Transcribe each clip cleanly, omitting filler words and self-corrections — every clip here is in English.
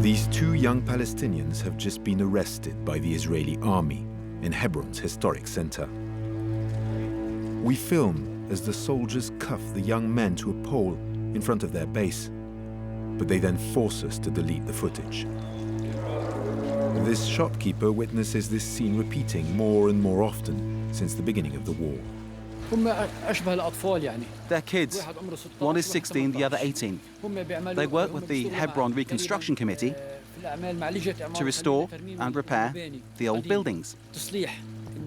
These two young Palestinians have just been arrested by the Israeli army in Hebron's historic center. We film as the soldiers cuff the young men to a pole in front of their base, but they then force us to delete the footage. This shopkeeper witnesses this scene repeating more and more often since the beginning of the war. They're kids. One is 16, the other 18. They work with the Hebron Reconstruction Committee to restore and repair the old buildings.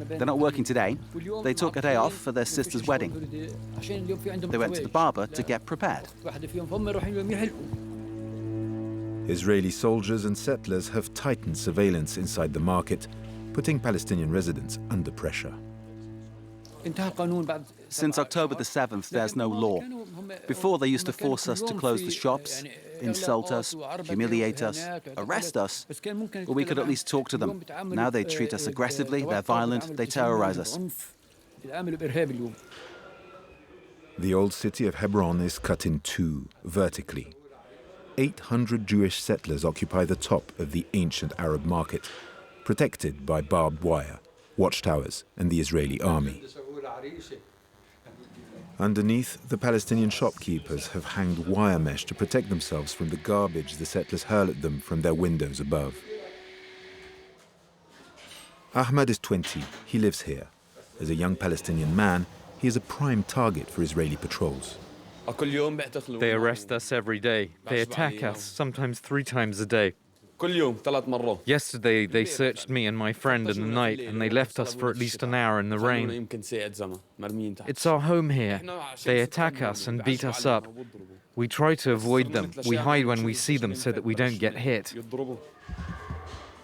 They're not working today. They took a day off for their sister's wedding. They went to the barber to get prepared. Israeli soldiers and settlers have tightened surveillance inside the market, putting Palestinian residents under pressure. Since October the 7th, there's no law. Before, they used to force us to close the shops, insult us, humiliate us, arrest us, but we could at least talk to them. Now they treat us aggressively, they're violent, they terrorize us. The old city of Hebron is cut in two, vertically. 800 Jewish settlers occupy the top of the ancient Arab market, protected by barbed wire, watchtowers, and the Israeli army. Underneath, the Palestinian shopkeepers have hanged wire mesh to protect themselves from the garbage the settlers hurl at them from their windows above. Ahmad is 20. He lives here. As a young Palestinian man, he is a prime target for Israeli patrols. They arrest us every day. They attack us, sometimes 3 times a day. Yesterday, they searched me and my friend in the night, and they left us for at least an hour in the rain. It's our home here. They attack us and beat us up. We try to avoid them. We hide when we see them so that we don't get hit.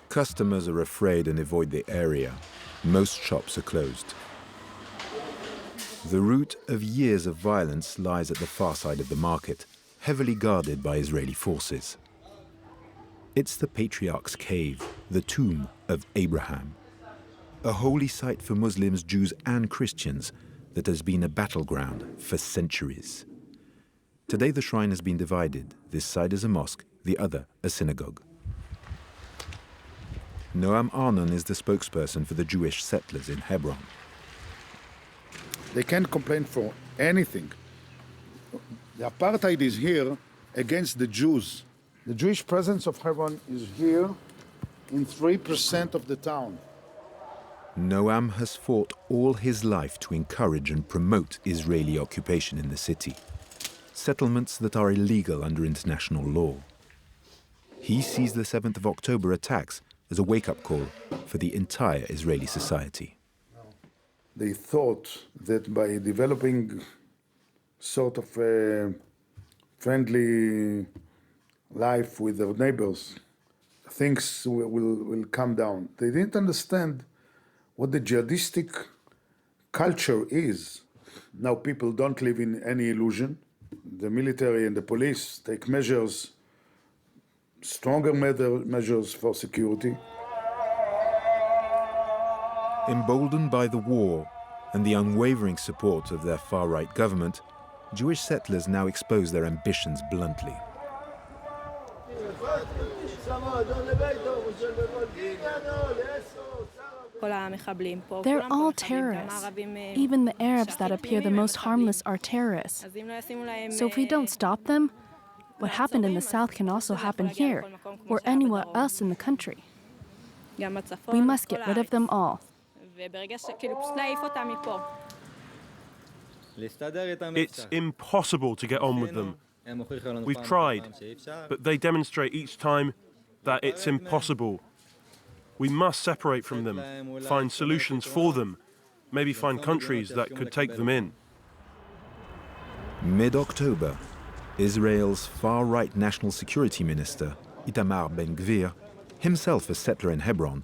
Customers are afraid and avoid the area. Most shops are closed. The root of years of violence lies at the far side of the market, heavily guarded by Israeli forces. It's the Patriarchs' cave, the tomb of Abraham, a holy site for Muslims, Jews, and Christians that has been a battleground for centuries. Today the shrine has been divided. This side is a mosque, the other a synagogue. Noam Arnon is the spokesperson for the Jewish settlers in Hebron. They can't complain for anything. The apartheid is here against the Jews. The Jewish presence of Hebron is here in 3% of the town. Noam has fought all his life to encourage and promote Israeli occupation in the city, settlements that are illegal under international law. He sees the 7th of October attacks as a wake-up call for the entire Israeli society. They thought that by developing sort of a friendly life with their neighbors, things will come down. They didn't understand what the jihadistic culture is. Now people don't live in any illusion. The military and the police take measures, stronger measures for security. Emboldened by the war and the unwavering support of their far-right government, Jewish settlers now expose their ambitions bluntly. They're all terrorists. Even the Arabs that appear the most harmless are terrorists. So if we don't stop them, what happened in the south can also happen here or anywhere else in the country. We must get rid of them all. It's impossible to get on with them. We've tried, but they demonstrate each time that it's impossible. We must separate from them, find solutions for them, maybe find countries that could take them in. Mid-October, Israel's far-right national security minister, Itamar Ben-Gvir, himself a settler in Hebron,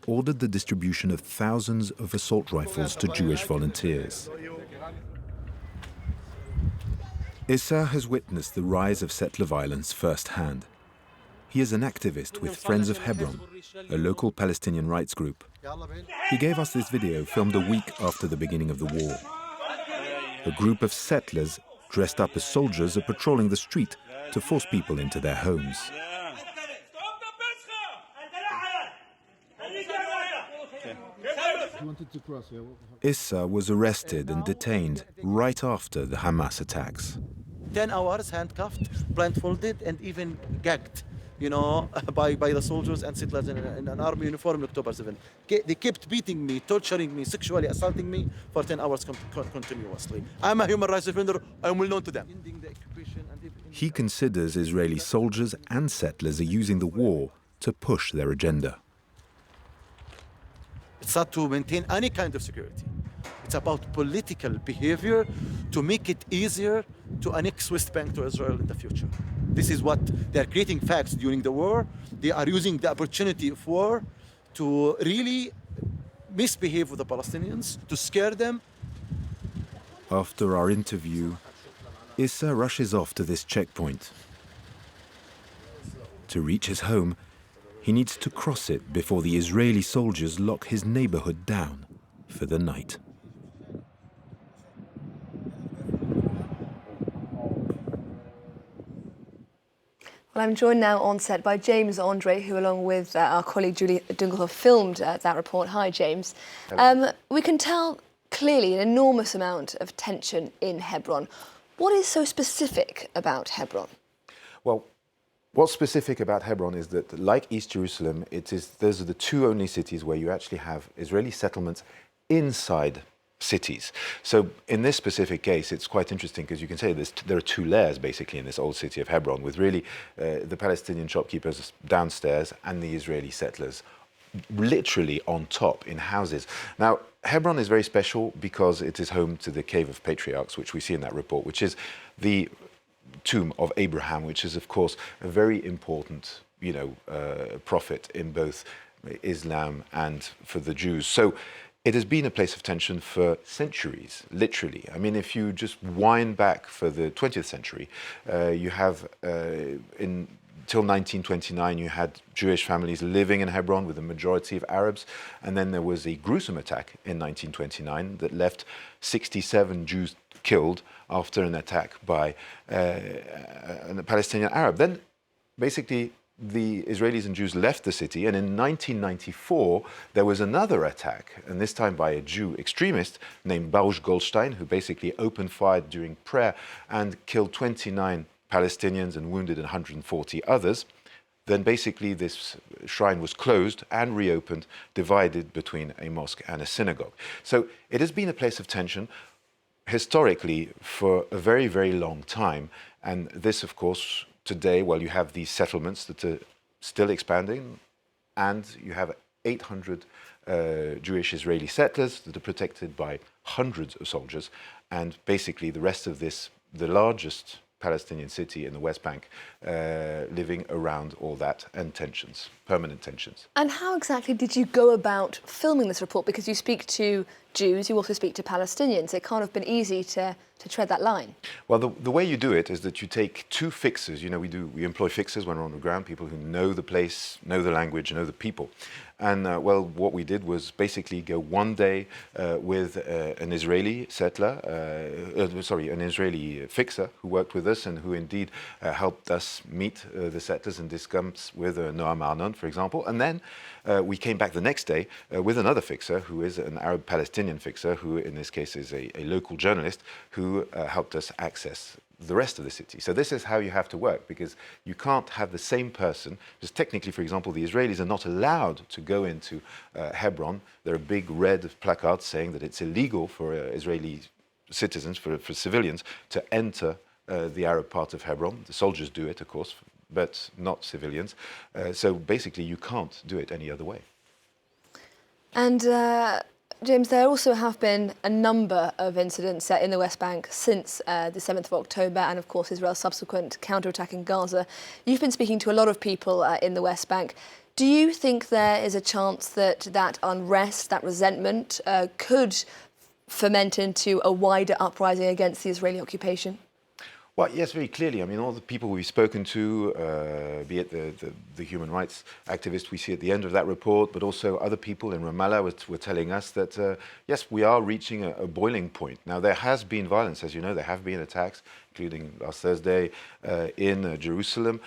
ordered the distribution of thousands of assault rifles to Jewish volunteers. Issa has witnessed the rise of settler violence firsthand. He is an activist with Friends of Hebron, a local Palestinian rights group. He gave us this video filmed a week after the beginning of the war. A group of settlers dressed up as soldiers are patrolling the street to force people into their homes. Issa was arrested and detained right after the Hamas attacks. 10 hours handcuffed, blindfolded, and even gagged, you know, by the soldiers and settlers in an army uniform in October 7. They kept beating me, torturing me, sexually assaulting me for 10 hours continuously. I'm a human rights defender. I'm well known to them. He considers Israeli soldiers and settlers are using the war to push their agenda. It's not to maintain any kind of security. It's about political behavior to make it easier to annex West Bank to Israel in the future. This is what they're creating facts during the war. They are using the opportunity of war to really misbehave with the Palestinians, to scare them. After our interview, Issa rushes off to this checkpoint. To reach his home, he needs to cross it before the Israeli soldiers lock his neighborhood down for the night. Well, I'm joined now on set by James Andre, who, along with our colleague Julie Dungelhoeff, filmed that report. Hi, James. We can tell clearly an enormous amount of tension in Hebron. What is so specific about Hebron? Well, what's specific about Hebron is that, like East Jerusalem, those are the two only cities where you actually have Israeli settlements inside cities. So in this specific case, it's quite interesting because you can say there are two layers basically in this old city of Hebron, with really the Palestinian shopkeepers downstairs and the Israeli settlers literally on top in houses. Now, Hebron is very special because it is home to the Cave of Patriarchs, which we see in that report, which is the tomb of Abraham, which is, of course, a very important, prophet in both Islam and for the Jews. So it has been a place of tension for centuries, literally. I mean, if you just wind back for the 20th century, you have till 1929, you had Jewish families living in Hebron with a majority of Arabs. And then there was a gruesome attack in 1929 that left 67 Jews killed after an attack by a Palestinian Arab. Then basically the Israelis and Jews left the city, and in 1994 there was another attack, and this time by a Jew extremist named Baruch Goldstein, who basically opened fire during prayer and killed 29 Palestinians and wounded 140 others. Then basically this shrine was closed and reopened, divided between a mosque and a synagogue. So it has been a place of tension historically for a very, very long time. And this, of course, today, well, you have these settlements that are still expanding, and you have 800 Jewish Israeli settlers that are protected by hundreds of soldiers, and basically the rest of this, the largest Palestinian city in the West Bank, living around all that, and tensions, permanent tensions. And how exactly did you go about filming this report? Because you speak to Jews, you also speak to Palestinians. It can't have been easy to tread that line. Well, the way you do it is that you take two fixers. We employ fixers when we're on the ground, people who know the place, know the language, know the people. And what we did was basically go one day with an Israeli settler, an Israeli fixer who worked with us and who indeed helped us meet the settlers and discuss with Noam Arnon, for example. And then we came back the next day with another fixer who is an Arab Palestinian fixer, who in this case is a local journalist who helped us access the rest of the city. So this is how you have to work, because you can't have the same person, because technically, for example, the Israelis are not allowed to go into Hebron. There are big red placards saying that it's illegal for Israeli citizens, for civilians, to enter the Arab part of Hebron. The soldiers do it, of course, but not civilians. So basically, you can't do it any other way. And James, there also have been a number of incidents in the West Bank since the 7th of October and, of course, Israel's subsequent counterattack in Gaza. You've been speaking to a lot of people in the West Bank. Do you think there is a chance that unrest, that resentment, could ferment into a wider uprising against the Israeli occupation? Well, yes, very clearly. I mean, all the people we've spoken to, be it the human rights activists we see at the end of that report, but also other people in Ramallah were telling us that, yes, we are reaching a boiling point. Now, there has been violence, as you know, there have been attacks including last Thursday in Jerusalem.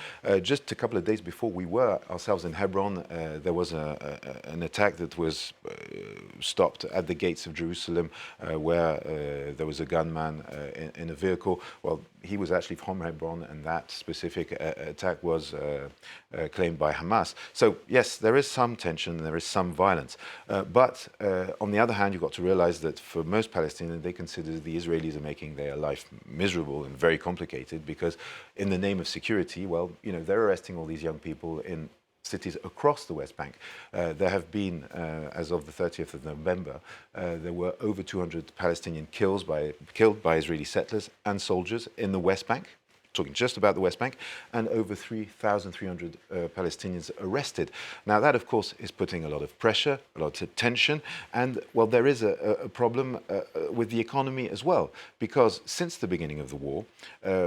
Just a couple of days before we were ourselves in Hebron, there was an attack that was stopped at the gates of Jerusalem where there was a gunman in a vehicle. Well, he was actually from Hebron, and that specific attack was claimed by Hamas. So yes, there is some tension, there is some violence. But on the other hand, you've got to realize that for most Palestinians, they consider the Israelis are making their life miserable and very complicated because in the name of security, well, you know, they're arresting all these young people in cities across the West Bank. There have been, as of the 30th of November, there were over 200 Palestinian killed by Israeli settlers and soldiers in the West Bank, talking just about the West Bank, and over 3,300 Palestinians arrested. Now that, of course, is putting a lot of pressure, a lot of tension, and, well, there is a problem with the economy as well, because since the beginning of the war,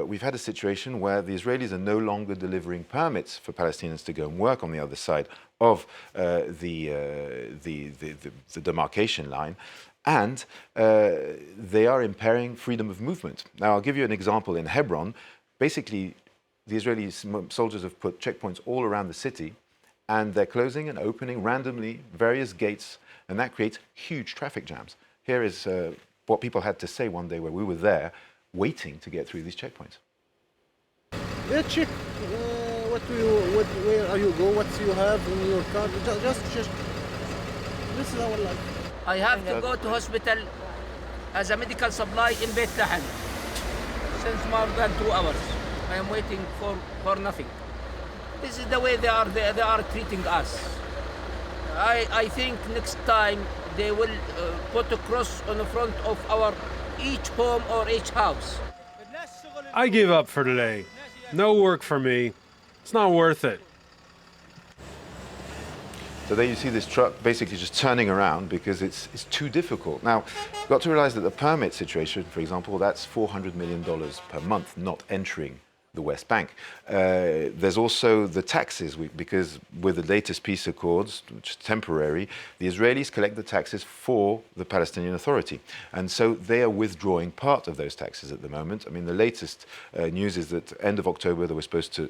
we've had a situation where the Israelis are no longer delivering permits for Palestinians to go and work on the other side of the demarcation line, and they are impairing freedom of movement. Now, I'll give you an example in Hebron. Basically, the Israeli soldiers have put checkpoints all around the city, and they're closing and opening randomly various gates, and that creates huge traffic jams. Here is what people had to say one day where we were there, waiting to get through these checkpoints. Yeah, check where are you go, what you have in your car. Just this is our life. I have to go to hospital as a medical supply in Beit Lahan. Since more than 2 hours, I am waiting for nothing. This is the way they are treating us. I think next time they will put a cross on the front of our each home or each house. I give up for today. No work for me. It's not worth it. So there you see this truck basically just turning around because it's too difficult. Now, you've got to realize that the permit situation, for example, that's $400 million per month not entering the West Bank. There's also the taxes, because with the latest peace accords, which is temporary, the Israelis collect the taxes for the Palestinian Authority. And so they are withdrawing part of those taxes at the moment. I mean, the latest news is that end of October, they were supposed to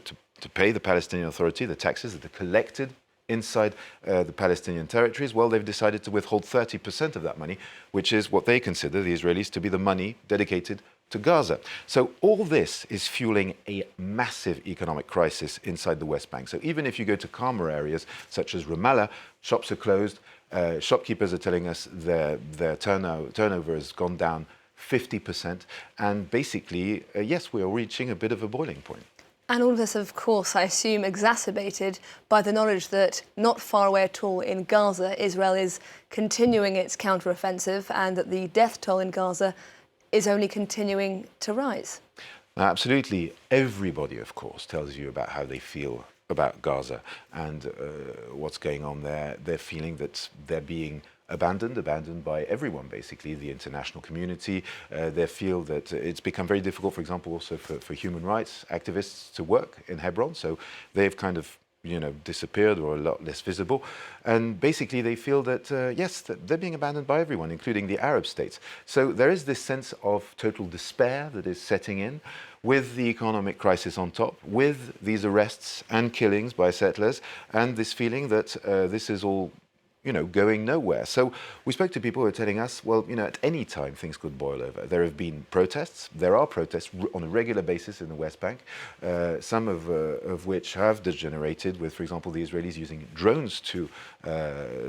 pay the Palestinian Authority the taxes that are collected inside the Palestinian territories. Well, they've decided to withhold 30% of that money, which is what they consider, the Israelis, to be the money dedicated to Gaza. So all this is fueling a massive economic crisis inside the West Bank. So even if you go to calmer areas such as Ramallah, shops are closed. Shopkeepers are telling us their turnover has gone down 50%. And basically, yes, we are reaching a bit of a boiling point. And all of this, of course, I assume, exacerbated by the knowledge that not far away at all in Gaza, Israel is continuing its counteroffensive and that the death toll in Gaza is only continuing to rise. Absolutely. Everybody, of course, tells you about how they feel about Gaza and what's going on there. They're feeling that they're being abandoned by everyone, basically, the international community. They feel that it's become very difficult, for example, also for human rights activists to work in Hebron. So they've kind of, disappeared or a lot less visible. And basically they feel that, yes, that they're being abandoned by everyone, including the Arab states. So there is this sense of total despair that is setting in with the economic crisis on top, with these arrests and killings by settlers, and this feeling that this is all going nowhere. So we spoke to people who are telling us, well, at any time things could boil over. There have been protests. There are protests on a regular basis in the West Bank, some of which have degenerated with, for example, the Israelis using drones to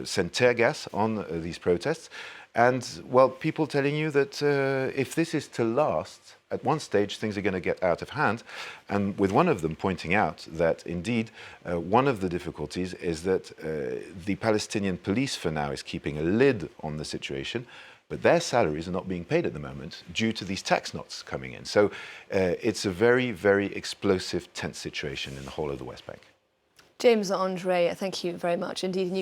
send tear gas on these protests. And, well, people telling you that if this is to last, at one stage things are going to get out of hand. And with one of them pointing out that, indeed, one of the difficulties is that the Palestinian police for now is keeping a lid on the situation, but their salaries are not being paid at the moment due to these tax knots coming in. So it's a very, very explosive, tense situation in the whole of the West Bank. James Andre, thank you very much indeed. And you